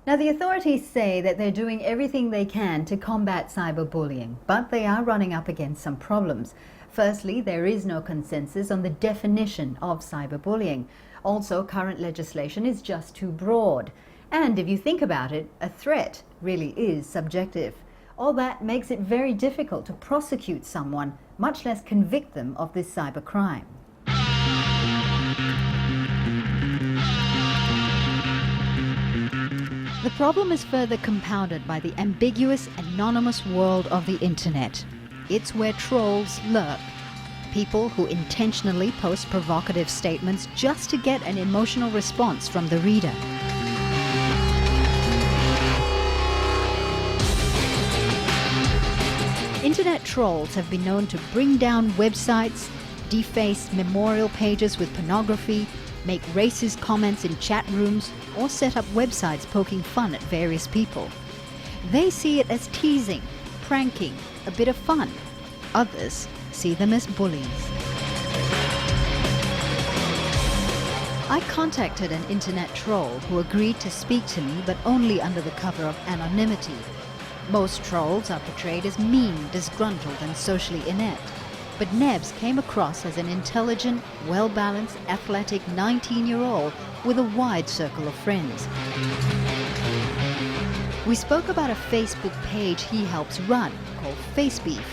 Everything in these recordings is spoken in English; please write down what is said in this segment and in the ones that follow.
Now, the authorities say that they're doing everything they can to combat cyberbullying, but they are running up against some problems. Firstly, there is no consensus on the definition of cyberbullying. Also, current legislation is just too broad. And if you think about it, a threat really is subjective. All that makes it very difficult to prosecute someone, much less convict them of this cybercrime. The problem is further compounded by the ambiguous, anonymous world of the internet. It's where trolls lurk. People who intentionally post provocative statements just to get an emotional response from the reader. Internet trolls have been known to bring down websites, deface memorial pages with pornography, make racist comments in chat rooms, or set up websites poking fun at various people. They see it as teasing, pranking, a bit of fun. Others see them as bullies. I contacted an internet troll who agreed to speak to me, but only under the cover of anonymity. Most trolls are portrayed as mean, disgruntled, and socially inept. But Nebz came across as an intelligent, well-balanced, athletic 19-year-old with a wide circle of friends. We spoke about a Facebook page he helps run called FaceBeef,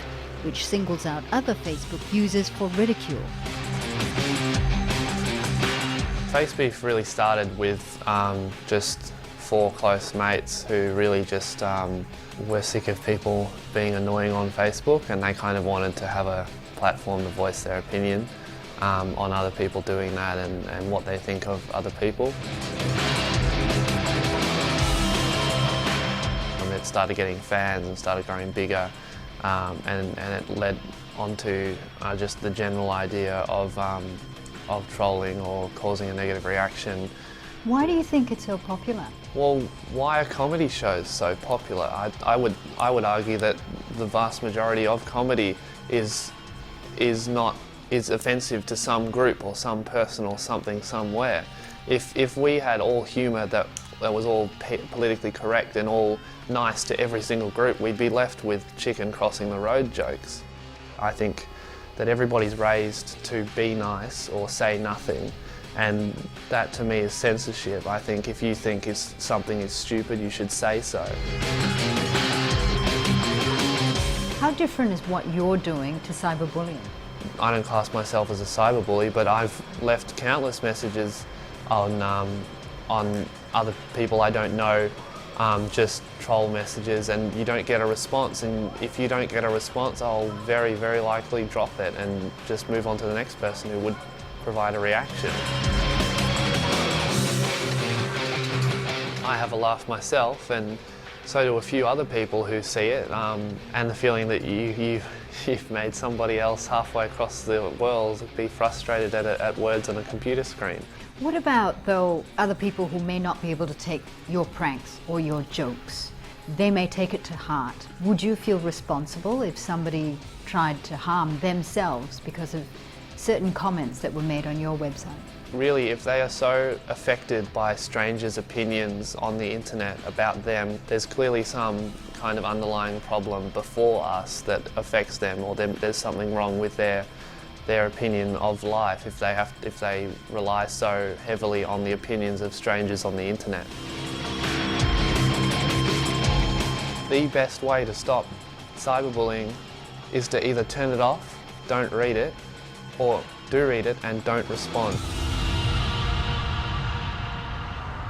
which singles out other Facebook users for ridicule. FaceBeef really started with just 4 close mates who really just were sick of people being annoying on Facebook, and they kind of wanted to have a platform to voice their opinion on other people doing that and what they think of other people. It started getting fans and started growing bigger, and it led onto just the general idea of trolling or causing a negative reaction. Why do you think it's so popular? Well, why are comedy shows so popular? I would argue that the vast majority of comedy is offensive to some group or some person or something somewhere. If we had all humour that was all politically correct and all nice to every single group, we'd be left with chicken crossing the road jokes. I think that everybody's raised to be nice or say nothing, and that to me is censorship. I think if you think something is stupid, you should say so. How different is what you're doing to cyberbullying? I don't class myself as a cyberbully, but I've left countless messages on other people I don't know, just troll messages, and you don't get a response. And if you don't get a response, I'll very, very likely drop it and just move on to the next person who would provide a reaction. I have a laugh myself, and so do a few other people who see it, and the feeling that you've made somebody else halfway across the world be frustrated at words on a computer screen. What about, though, other people who may not be able to take your pranks or your jokes? They may take it to heart. Would you feel responsible if somebody tried to harm themselves because of certain comments that were made on your website? Really, if they are so affected by strangers' opinions on the internet about them, there's clearly some kind of underlying problem before us that affects them, or there's something wrong with their opinion of life if they rely so heavily on the opinions of strangers on the internet. The best way to stop cyberbullying is to either turn it off, don't read it, or do read it and don't respond.